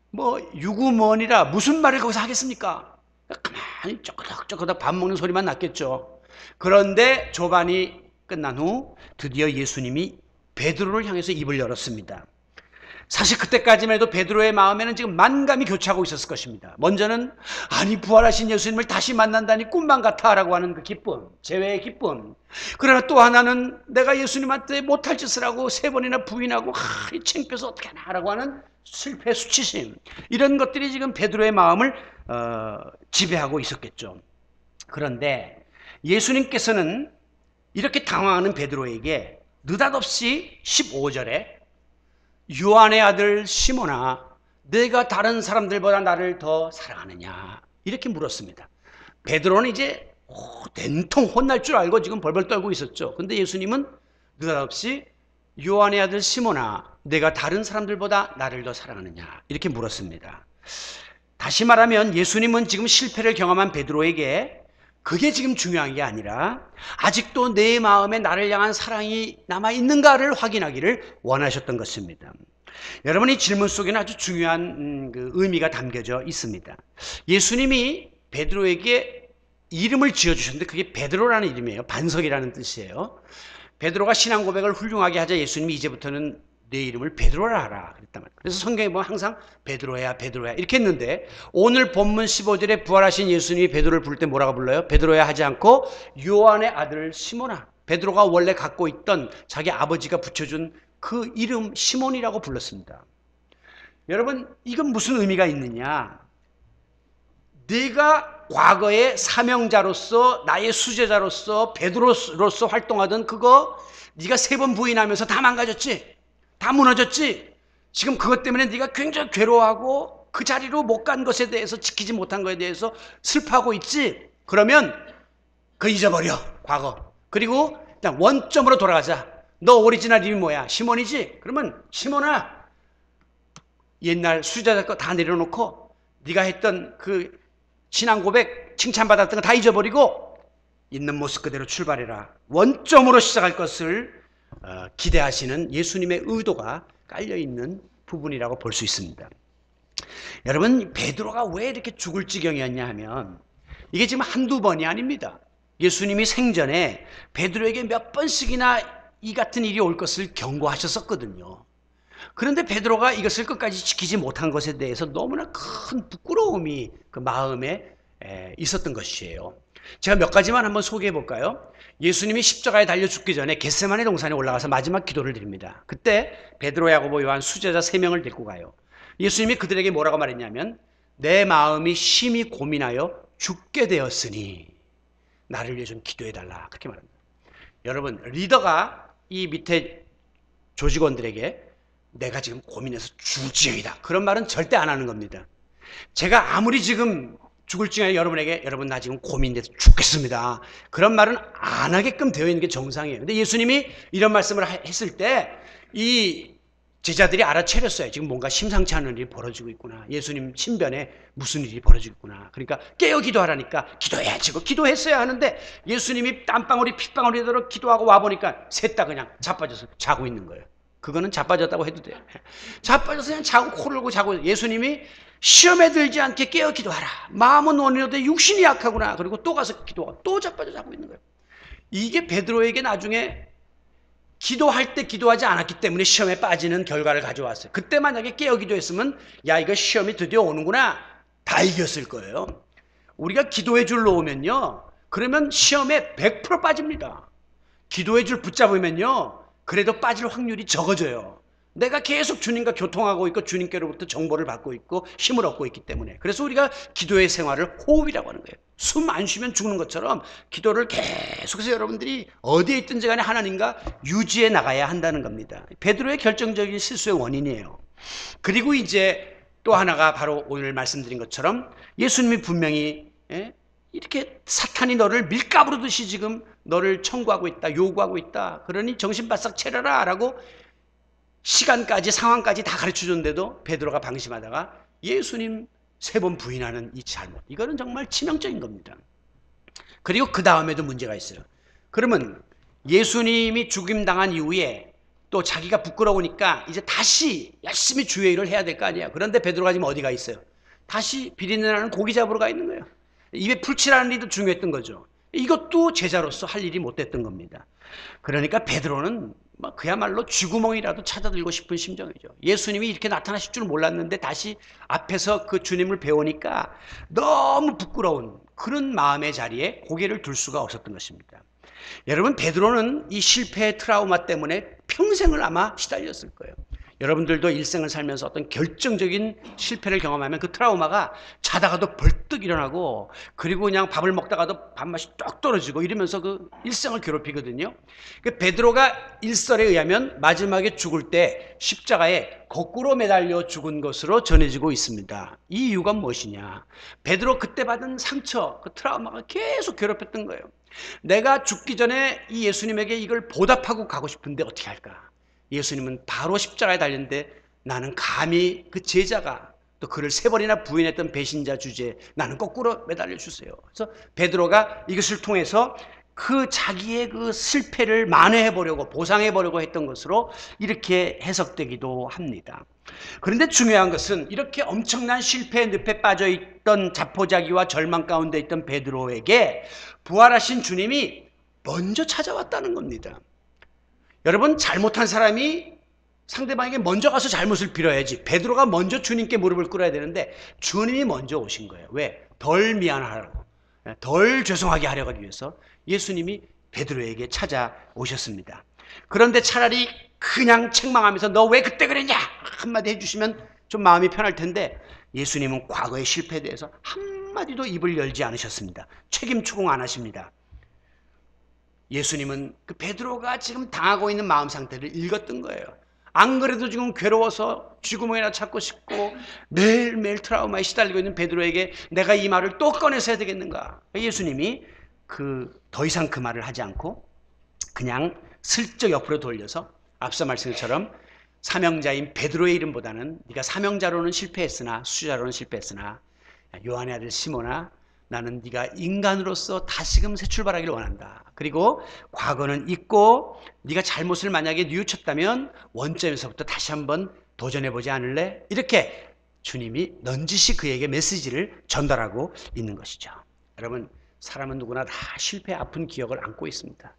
뭐 유구먼이라 무슨 말을 거기서 하겠습니까? 가만히 쪼끄덕쪼끄덕 밥 먹는 소리만 났겠죠. 그런데 조반이 끝난 후 드디어 예수님이 베드로를 향해서 입을 열었습니다. 사실 그때까지만 해도 베드로의 마음에는 지금 만감이 교차하고 있었을 것입니다. 먼저는 아니 부활하신 예수님을 다시 만난다니 꿈만 같아 라고 하는 그 기쁨, 재회의 기쁨. 그러나 또 하나는 내가 예수님한테 못할 짓을 하고 3번이나 부인하고 창피해서 어떻게 하나 라고 하는 실패, 수치심. 이런 것들이 지금 베드로의 마음을 지배하고 있었겠죠. 그런데 예수님께서는 이렇게 당황하는 베드로에게 느닷없이 15절에 요한의 아들 시몬아, 내가 다른 사람들보다 나를 더 사랑하느냐? 이렇게 물었습니다. 베드로는 이제 된통 혼날 줄 알고 지금 벌벌 떨고 있었죠. 근데 예수님은 느닷없이 요한의 아들 시몬아, 내가 다른 사람들보다 나를 더 사랑하느냐? 이렇게 물었습니다. 다시 말하면 예수님은 지금 실패를 경험한 베드로에게 그게 지금 중요한 게 아니라 아직도 내 마음에 나를 향한 사랑이 남아있는가를 확인하기를 원하셨던 것입니다. 여러분, 이 질문 속에는 아주 중요한 의미가 담겨져 있습니다. 예수님이 베드로에게 이름을 지어주셨는데 그게 베드로라는 이름이에요. 반석이라는 뜻이에요. 베드로가 신앙 고백을 훌륭하게 하자 예수님이 이제부터는 내 이름을 베드로라 하라 그랬단 말이에요. 그래서 성경에 보면 항상 베드로야 베드로야 이렇게 했는데 오늘 본문 15절에 부활하신 예수님이 베드로를 부를 때 뭐라고 불러요? 베드로야 하지 않고 요한의 아들 시몬아. 베드로가 원래 갖고 있던 자기 아버지가 붙여준 그 이름 시몬이라고 불렀습니다. 여러분, 이건 무슨 의미가 있느냐? 네가 과거에 사명자로서 나의 수제자로서 베드로로서 활동하던 그거 네가 3번 부인하면서 다 망가졌지? 다 무너졌지? 지금 그것 때문에 네가 굉장히 괴로워하고 그 자리로 못 간 것에 대해서, 지키지 못한 것에 대해서 슬퍼하고 있지? 그러면 그거 잊어버려, 과거. 그리고 일단 원점으로 돌아가자. 너 오리지널 이름이 뭐야? 시몬이지? 그러면 시몬아, 옛날 수제자 거 다 내려놓고 네가 했던 그 신앙 고백, 칭찬받았던 거 다 잊어버리고 있는 모습 그대로 출발해라. 원점으로 시작할 것을 기대하시는 예수님의 의도가 깔려있는 부분이라고 볼 수 있습니다. 여러분, 베드로가 왜 이렇게 죽을 지경이었냐 하면 이게 지금 한두 번이 아닙니다. 예수님이 생전에 베드로에게 몇 번씩이나 이 같은 일이 올 것을 경고하셨었거든요. 그런데 베드로가 이것을 끝까지 지키지 못한 것에 대해서 너무나 큰 부끄러움이 그 마음에 있었던 것이에요. 제가 몇 가지만 한번 소개해 볼까요? 예수님이 십자가에 달려 죽기 전에 겟세마네 동산에 올라가서 마지막 기도를 드립니다. 그때 베드로, 야고보, 요한 수제자 3명을 데리고 가요. 예수님이 그들에게 뭐라고 말했냐면 내 마음이 심히 고민하여 죽게 되었으니 나를 위해 좀 기도해 달라, 그렇게 말합니다. 여러분, 리더가 이 밑에 조직원들에게 내가 지금 고민해서 죽을지경이다, 그런 말은 절대 안 하는 겁니다. 제가 아무리 지금 죽을 지경에 여러분에게 여러분 나 지금 고민돼서 죽겠습니다, 그런 말은 안 하게끔 되어 있는 게 정상이에요. 근데 예수님이 이런 말씀을 했을 때 이 제자들이 알아차렸어요. 지금 뭔가 심상치 않은 일이 벌어지고 있구나. 예수님 신변에 무슨 일이 벌어지고 있구나. 그러니까 깨어 기도하라니까 기도해야지. 기도했어야 하는데 예수님이 땀방울이 핏방울이 되도록 기도하고 와보니까 셋 다 그냥 자빠져서 자고 있는 거예요. 그거는 자빠졌다고 해도 돼요. 자빠져서 그냥 자고 코를 골고 자고. 예수님이 시험에 들지 않게 깨어 기도하라. 마음은 원이로되 육신이 약하구나. 그리고 또 가서 기도하고 또 자빠져 자고 있는 거예요. 이게 베드로에게 나중에 기도할 때 기도하지 않았기 때문에 시험에 빠지는 결과를 가져왔어요. 그때 만약에 깨어 기도했으면 야, 이거 시험이 드디어 오는구나, 다 이겼을 거예요. 우리가 기도의 줄 놓으면요, 그러면 시험에 100% 빠집니다. 기도의 줄 붙잡으면요, 그래도 빠질 확률이 적어져요. 내가 계속 주님과 교통하고 있고 주님께로부터 정보를 받고 있고 힘을 얻고 있기 때문에. 그래서 우리가 기도의 생활을 호흡이라고 하는 거예요. 숨 안 쉬면 죽는 것처럼 기도를 계속해서 여러분들이 어디에 있든지 간에 하나님과 유지해 나가야 한다는 겁니다. 베드로의 결정적인 실수의 원인이에요. 그리고 이제 또 하나가 바로 오늘 말씀드린 것처럼 예수님이 분명히 이렇게 사탄이 너를 밀가부로 듯이 지금 너를 청구하고 있다, 요구하고 있다, 그러니 정신 바싹 차려라 라고 시간까지 상황까지 다 가르쳐줬는데도 베드로가 방심하다가 예수님 3번 부인하는 이 잘못, 이거는 정말 치명적인 겁니다. 그리고 그 다음에도 문제가 있어요. 그러면 예수님이 죽임당한 이후에 또 자기가 부끄러우니까 이제 다시 열심히 주의 일을 해야 될 거 아니에요. 그런데 베드로가 지금 어디가 있어요? 다시 비린내 나는 고기 잡으러 가 있는 거예요. 입에 풀칠하는 일도 중요했던 거죠. 이것도 제자로서 할 일이 못 됐던 겁니다. 그러니까 베드로는 그야말로 쥐구멍이라도 찾아들고 싶은 심정이죠. 예수님이 이렇게 나타나실 줄 몰랐는데 다시 앞에서 그 주님을 배우니까 너무 부끄러운 그런 마음의 자리에 고개를 둘 수가 없었던 것입니다. 여러분, 베드로는 이 실패의 트라우마 때문에 평생을 아마 시달렸을 거예요. 여러분들도 일생을 살면서 어떤 결정적인 실패를 경험하면 그 트라우마가 자다가도 벌떡 일어나고, 그리고 그냥 밥을 먹다가도 밥맛이 뚝 떨어지고 이러면서 그 일생을 괴롭히거든요. 베드로가 일설에 의하면 마지막에 죽을 때 십자가에 거꾸로 매달려 죽은 것으로 전해지고 있습니다. 이 이유가 무엇이냐? 베드로 그때 받은 상처, 그 트라우마가 계속 괴롭혔던 거예요. 내가 죽기 전에 이 예수님에게 이걸 보답하고 가고 싶은데 어떻게 할까? 예수님은 바로 십자가에 달렸는데 나는 감히 그 제자가 또 그를 3번이나 부인했던 배신자 주제에 나는 거꾸로 매달려 주세요. 그래서 베드로가 이것을 통해서 그 자기의 그 실패를 만회해 보려고, 보상해 보려고 했던 것으로 이렇게 해석되기도 합니다. 그런데 중요한 것은 이렇게 엄청난 실패의 늪에 빠져 있던 자포자기와 절망 가운데 있던 베드로에게 부활하신 주님이 먼저 찾아왔다는 겁니다. 여러분, 잘못한 사람이 상대방에게 먼저 가서 잘못을 빌어야지. 베드로가 먼저 주님께 무릎을 꿇어야 되는데 주님이 먼저 오신 거예요. 왜? 덜 미안하라고, 덜 죄송하게 하려고 하기 위해서 예수님이 베드로에게 찾아오셨습니다. 그런데 차라리 그냥 책망하면서 너 왜 그때 그랬냐 한마디 해주시면 좀 마음이 편할 텐데, 예수님은 과거의 실패에 대해서 한마디도 입을 열지 않으셨습니다. 책임 추궁 안 하십니다. 예수님은 그 베드로가 지금 당하고 있는 마음 상태를 읽었던 거예요. 안 그래도 지금 괴로워서 쥐구멍이나 찾고 싶고 매일매일 트라우마에 시달리고 있는 베드로에게 내가 이 말을 또 꺼내서 해야 되겠는가? 예수님이 더 이상 그 말을 하지 않고 그냥 슬쩍 옆으로 돌려서 앞서 말씀처럼 사명자인 베드로의 이름보다는 네가 사명자로는 실패했으나, 수자로는 실패했으나, 요한의 아들 시몬아, 나는 네가 인간으로서 다시금 새 출발하기를 원한다. 그리고 과거는 잊고 네가 잘못을 만약에 뉘우쳤다면 원점에서부터 다시 한번 도전해보지 않을래? 이렇게 주님이 넌지시 그에게 메시지를 전달하고 있는 것이죠. 여러분, 사람은 누구나 다 실패의 아픈 기억을 안고 있습니다.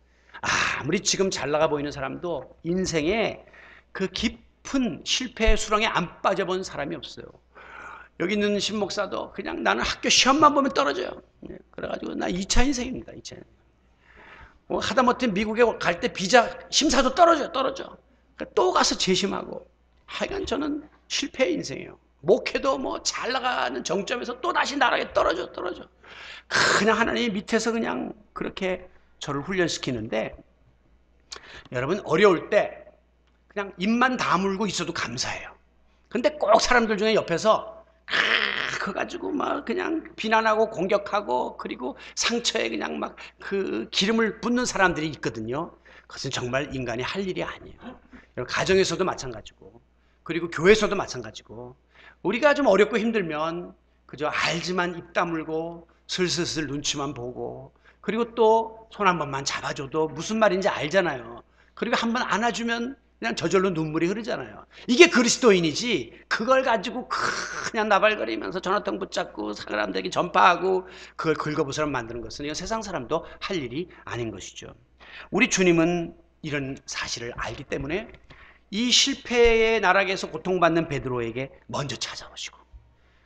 아무리 지금 잘 나가 보이는 사람도 인생에 그 깊은 실패의 수렁에 안 빠져본 사람이 없어요. 여기 있는 신목사도 그냥 나는 학교 시험만 보면 떨어져요. 그래가지고 나 2차 인생입니다. 2차 인생. 뭐 하다못해 미국에 갈 때 비자 심사도 떨어져. 또 가서 재심하고. 하여간 저는 실패의 인생이에요. 목회도 뭐 잘 나가는 정점에서 또 다시 나락에 떨어져. 그냥 하나님 밑에서 그냥 그렇게 저를 훈련시키는데, 여러분, 어려울 때 그냥 입만 다물고 있어도 감사해요. 근데 꼭 사람들 중에 옆에서 그거 가지고 막 그냥 비난하고 공격하고, 그리고 상처에 그냥 막 그 기름을 붓는 사람들이 있거든요. 그것은 정말 인간이 할 일이 아니에요. 가정에서도 마찬가지고, 그리고 교회에서도 마찬가지고, 우리가 좀 어렵고 힘들면 그저 알지만 입 다물고 슬슬슬 눈치만 보고, 그리고 또 손 한 번만 잡아줘도 무슨 말인지 알잖아요. 그리고 한 번 안아주면 그냥 저절로 눈물이 흐르잖아요. 이게 그리스도인이지, 그걸 가지고 그냥 나발거리면서 전화통 붙잡고 사람들에게 전파하고 그걸 긁어부스럼 만드는 것은 이건 세상 사람도 할 일이 아닌 것이죠. 우리 주님은 이런 사실을 알기 때문에 이 실패의 나락에서 고통받는 베드로에게 먼저 찾아오시고,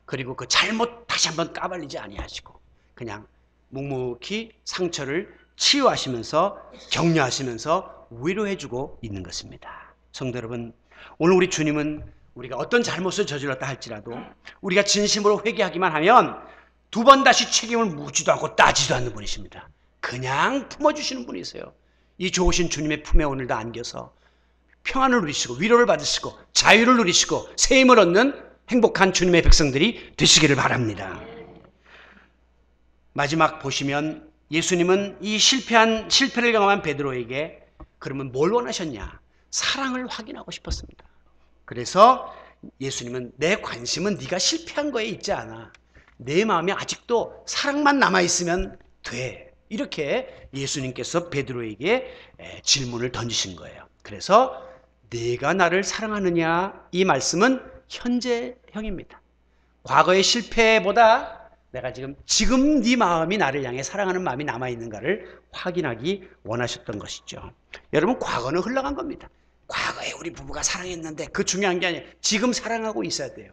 그리고 그 잘못 다시 한번 까발리지 아니하시고 그냥 묵묵히 상처를 치유하시면서 격려하시면서 위로해주고 있는 것입니다. 성도 여러분, 오늘 우리 주님은 우리가 어떤 잘못을 저질렀다 할지라도 우리가 진심으로 회개하기만 하면 2번 다시 책임을 묻지도 않고 따지도 않는 분이십니다. 그냥 품어주시는 분이세요. 이 좋으신 주님의 품에 오늘도 안겨서 평안을 누리시고 위로를 받으시고 자유를 누리시고 새 힘을 얻는 행복한 주님의 백성들이 되시기를 바랍니다. 마지막 보시면 예수님은 이 실패를 경험한 베드로에게 그러면 뭘 원하셨냐? 사랑을 확인하고 싶었습니다. 그래서 예수님은 내 관심은 네가 실패한 거에 있지 않아. 내 마음에 아직도 사랑만 남아있으면 돼. 이렇게 예수님께서 베드로에게 질문을 던지신 거예요. 그래서 네가 나를 사랑하느냐? 이 말씀은 현재형입니다. 과거의 실패보다 내가 지금 네 마음이 나를 향해 사랑하는 마음이 남아있는가를 확인하기 원하셨던 것이죠. 여러분, 과거는 흘러간 겁니다. 과거에 우리 부부가 사랑했는데 그 중요한 게 아니에요. 지금 사랑하고 있어야 돼요.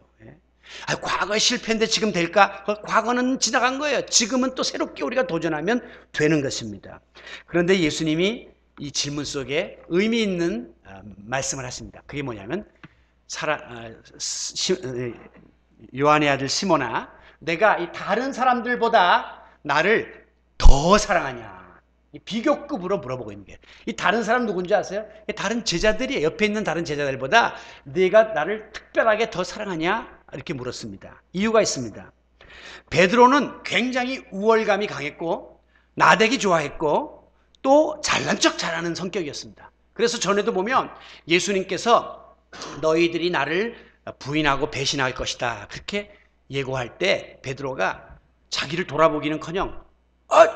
과거의 실패인데 지금 될까? 과거는 지나간 거예요. 지금은 또 새롭게 우리가 도전하면 되는 것입니다. 그런데 예수님이 이 질문 속에 의미 있는 말씀을 하십니다. 그게 뭐냐면 요한의 아들 시몬아, 내가 이 다른 사람들보다 나를 더 사랑하냐? 이 비교급으로 물어보고 있는 게, 이 다른 사람 누군지 아세요? 다른 제자들이에요. 옆에 있는 다른 제자들보다 네가 나를 특별하게 더 사랑하냐? 이렇게 물었습니다. 이유가 있습니다. 베드로는 굉장히 우월감이 강했고 나대기 좋아했고 또 잘난 척 잘하는 성격이었습니다. 그래서 전에도 보면 예수님께서 너희들이 나를 부인하고 배신할 것이다 그렇게 예고할 때 베드로가 자기를 돌아보기는커녕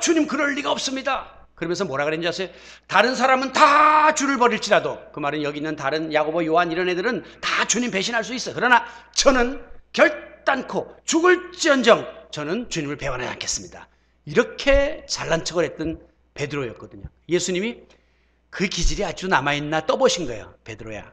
주님 그럴 리가 없습니다. 그러면서 뭐라 그랬는지 아세요? 다른 사람은 다 주를 버릴지라도, 그 말은 여기 있는 다른 야고보, 요한 이런 애들은 다 주님 배신할 수 있어. 그러나 저는 결단코 죽을지언정 저는 주님을 배반하지 않겠습니다. 이렇게 잘난 척을 했던 베드로였거든요. 예수님이 그 기질이 아주 남아있나 떠보신 거예요. 베드로야,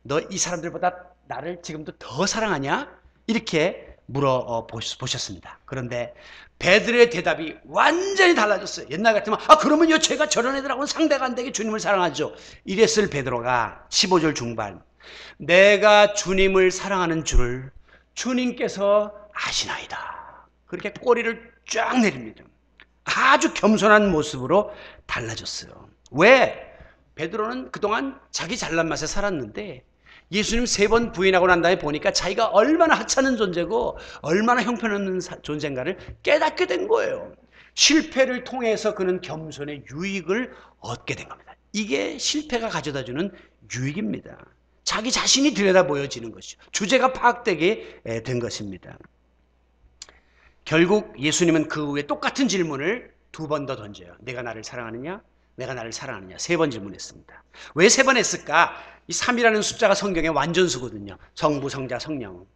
너 이 사람들보다 나를 지금도 더 사랑하냐? 이렇게 물어보셨습니다. 그런데 베드로의 대답이 완전히 달라졌어요. 옛날 같으면 그러면요 제가 저런 애들하고는 상대가 안 되게 주님을 사랑하죠. 이랬을 베드로가 15절 중반, 내가 주님을 사랑하는 줄을 주님께서 아시나이다. 그렇게 꼬리를 쫙 내립니다. 아주 겸손한 모습으로 달라졌어요. 왜? 베드로는 그동안 자기 잘난 맛에 살았는데 예수님 3번 부인하고 난 다음에 보니까 자기가 얼마나 하찮은 존재고 얼마나 형편없는 존재인가를 깨닫게 된 거예요. 실패를 통해서 그는 겸손의 유익을 얻게 된 겁니다. 이게 실패가 가져다주는 유익입니다. 자기 자신이 들여다 보여지는 것이죠. 주제가 파악되게 된 것입니다. 결국 예수님은 그 후에 똑같은 질문을 2번 더 던져요. 내가 나를 사랑하느냐? 내가 나를 사랑하느냐? 3번 질문했습니다. 왜 3번 했을까? 이 3이라는 숫자가 성경의 완전수거든요. 성부, 성자, 성령,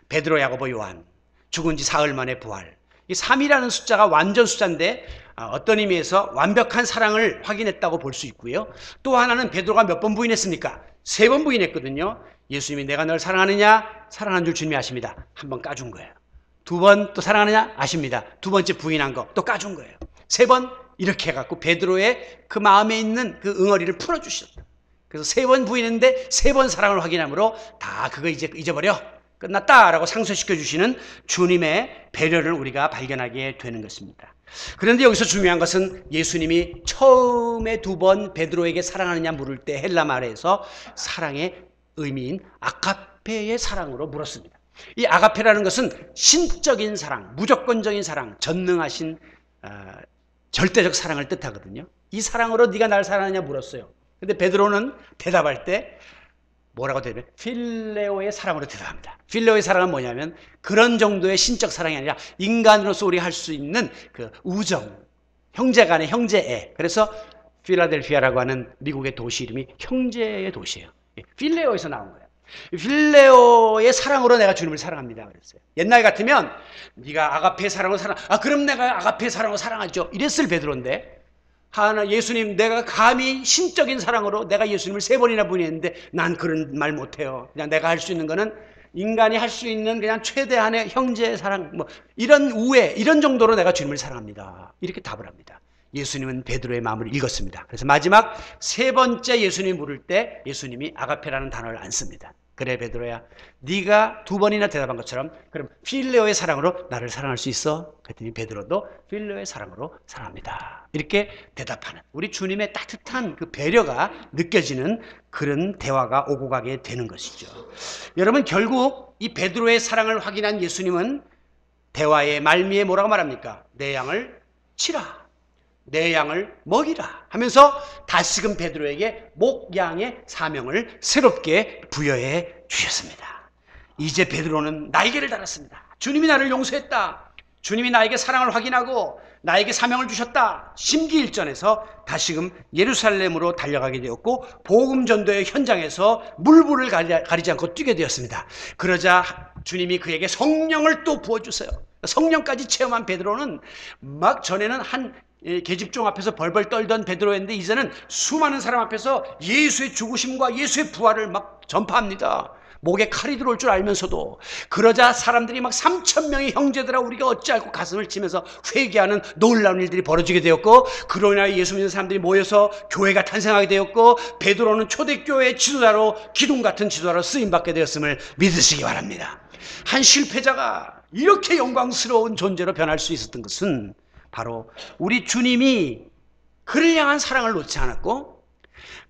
베드로, 야고보, 요한, 죽은 지 사흘 만에 부활. 이 3이라는 숫자가 완전 숫자인데 어떤 의미에서 완벽한 사랑을 확인했다고 볼 수 있고요. 또 하나는 베드로가 몇 번 부인했습니까? 3번 부인했거든요. 예수님이 내가 널 사랑하느냐? 사랑하는 줄 주님이 아십니다. 1번 까준 거예요. 2번 또 사랑하느냐? 아십니다. 2번째 부인한 거 또 까준 거예요. 3번 이렇게 해갖고 베드로의 그 마음에 있는 그 응어리를 풀어주셨다. 그래서 3번 부인했는데 3번 사랑을 확인함으로 다 그거 이제 잊어버려 끝났다라고 상쇄시켜 주시는 주님의 배려를 우리가 발견하게 되는 것입니다. 그런데 여기서 중요한 것은 예수님이 처음에 2번 베드로에게 사랑하느냐 물을 때 헬라 말에서 사랑의 의미인 아가페의 사랑으로 물었습니다. 이 아가페라는 것은 신적인 사랑, 무조건적인 사랑, 전능하신 절대적 사랑을 뜻하거든요. 이 사랑으로 네가 날 사랑하느냐 물었어요. 근데 베드로는 대답할 때 뭐라고 대답해요? 필레오의 사랑으로 대답합니다. 필레오의 사랑은 뭐냐면 그런 정도의 신적 사랑이 아니라 인간으로서 우리 할 수 있는 그 우정, 형제 간의 형제애. 그래서 필라델피아라고 하는 미국의 도시 이름이 형제의 도시예요. 필레오에서 나온 거예요. 필레오의 사랑으로 내가 주님을 사랑합니다 그랬어요. 옛날 같으면 네가 아가페의 사랑으로 사랑, 그럼 내가 아가페의 사랑으로 사랑하죠 이랬을 베드로인데, 하나 예수님 내가 감히 신적인 사랑으로 내가 예수님을 3번이나 부인했는데 난 그런 말 못해요. 그냥 내가 할 수 있는 거는 인간이 할 수 있는 그냥 최대한의 형제의 사랑, 뭐 이런 우애, 이런 정도로 내가 주님을 사랑합니다. 이렇게 답을 합니다. 예수님은 베드로의 마음을 읽었습니다. 그래서 마지막 3번째 예수님이 물을 때 예수님이 아가페라는 단어를 안 씁니다. 그래 베드로야, 네가 2번이나 대답한 것처럼 그럼 필레오의 사랑으로 나를 사랑할 수 있어? 그랬더니 베드로도 필레오의 사랑으로 사랑합니다. 이렇게 대답하는 우리 주님의 따뜻한 그 배려가 느껴지는 그런 대화가 오고 가게 되는 것이죠. 여러분, 결국 이 베드로의 사랑을 확인한 예수님은 대화의 말미에 뭐라고 말합니까? 내 양을 치라, 내 양을 먹이라 하면서 다시금 베드로에게 목양의 사명을 새롭게 부여해 주셨습니다. 이제 베드로는 날개를 달았습니다. 주님이 나를 용서했다. 주님이 나에게 사랑을 확인하고 나에게 사명을 주셨다. 심기일전에서 다시금 예루살렘으로 달려가게 되었고 복음 전도의 현장에서 물불을 가리지 않고 뛰게 되었습니다. 그러자 주님이 그에게 성령을 또 부어주세요. 성령까지 체험한 베드로는 막 전에는 한 계집종 앞에서 벌벌 떨던 베드로였는데 이제는 수많은 사람 앞에서 예수의 죽으심과 예수의 부활을 막 전파합니다. 목에 칼이 들어올 줄 알면서도 그러자 사람들이 막 3,000명의 형제들아 우리가 어찌할꼬 가슴을 치면서 회개하는 놀라운 일들이 벌어지게 되었고, 그로 인하여 예수 믿는 사람들이 모여서 교회가 탄생하게 되었고, 베드로는 초대교회의 지도자로, 기둥 같은 지도자로 쓰임받게 되었음을 믿으시기 바랍니다. 한 실패자가 이렇게 영광스러운 존재로 변할 수 있었던 것은 바로 우리 주님이 그를 향한 사랑을 놓지 않았고,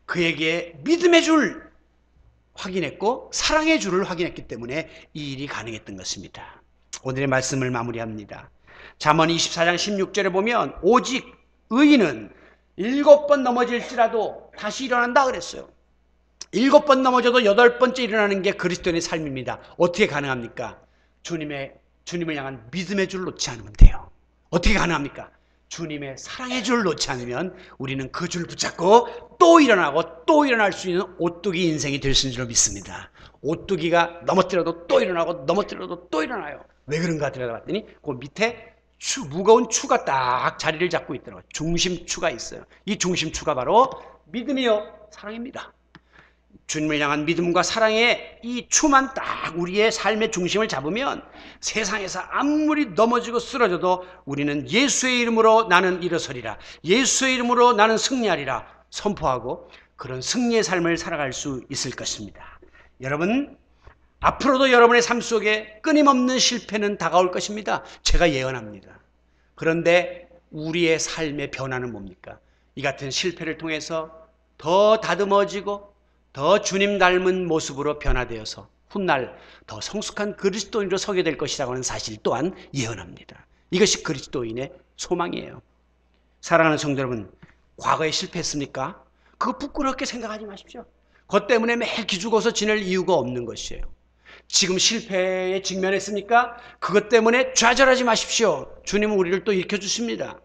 그에게 믿음의 줄 확인했고 사랑의 줄을 확인했기 때문에 이 일이 가능했던 것입니다. 오늘의 말씀을 마무리합니다. 잠언 24장 16절에 보면 오직 의인은 7번 넘어질지라도 다시 일어난다 그랬어요. 7번 넘어져도 8번째 일어나는 게 그리스도인의 삶입니다. 어떻게 가능합니까? 주님을 향한 믿음의 줄 놓지 않으면 돼요. 어떻게 가능합니까? 주님의 사랑의 줄 놓지 않으면 우리는 그 줄 붙잡고 또 일어나고 또 일어날 수 있는 오뚜기 인생이 될 수 있는 줄 믿습니다. 오뚜기가 넘어뜨려도 또 일어나고 넘어뜨려도 또 일어나요. 왜 그런가 들여다봤더니 그 밑에 무거운 추가 딱 자리를 잡고 있더라고요. 중심추가 있어요. 이 중심추가 바로 믿음이요 사랑입니다. 주님을 향한 믿음과 사랑의 이 추만 딱 우리의 삶의 중심을 잡으면 세상에서 아무리 넘어지고 쓰러져도 우리는 예수의 이름으로 나는 일어서리라, 예수의 이름으로 나는 승리하리라 선포하고 그런 승리의 삶을 살아갈 수 있을 것입니다. 여러분, 앞으로도 여러분의 삶 속에 끊임없는 실패는 다가올 것입니다. 제가 예언합니다. 그런데 우리의 삶의 변화는 뭡니까? 이 같은 실패를 통해서 더 다듬어지고 더 주님 닮은 모습으로 변화되어서 훗날 더 성숙한 그리스도인으로 서게 될 것이라고 하는 사실 또한 예언합니다. 이것이 그리스도인의 소망이에요. 사랑하는 성도 여러분, 과거에 실패했습니까? 그거 부끄럽게 생각하지 마십시오. 그것 때문에 매일 기죽어서 지낼 이유가 없는 것이에요. 지금 실패에 직면했습니까? 그것 때문에 좌절하지 마십시오. 주님은 우리를 또 일으켜주십니다.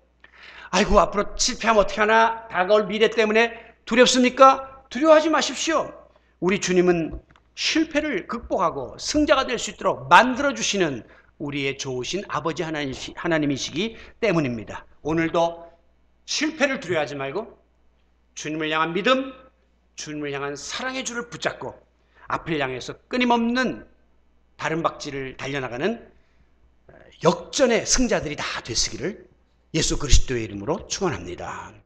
아이고, 앞으로 실패하면 어떻게 하나, 다가올 미래 때문에 두렵습니까? 두려워하지 마십시오. 우리 주님은 실패를 극복하고 승자가 될 수 있도록 만들어주시는 우리의 좋으신 아버지 하나님이시기 때문입니다. 오늘도 실패를 두려워하지 말고 주님을 향한 믿음, 주님을 향한 사랑의 줄을 붙잡고 앞을 향해서 끊임없는 다름박질을 달려나가는 역전의 승자들이 다 되시기를 예수 그리스도의 이름으로 축원합니다.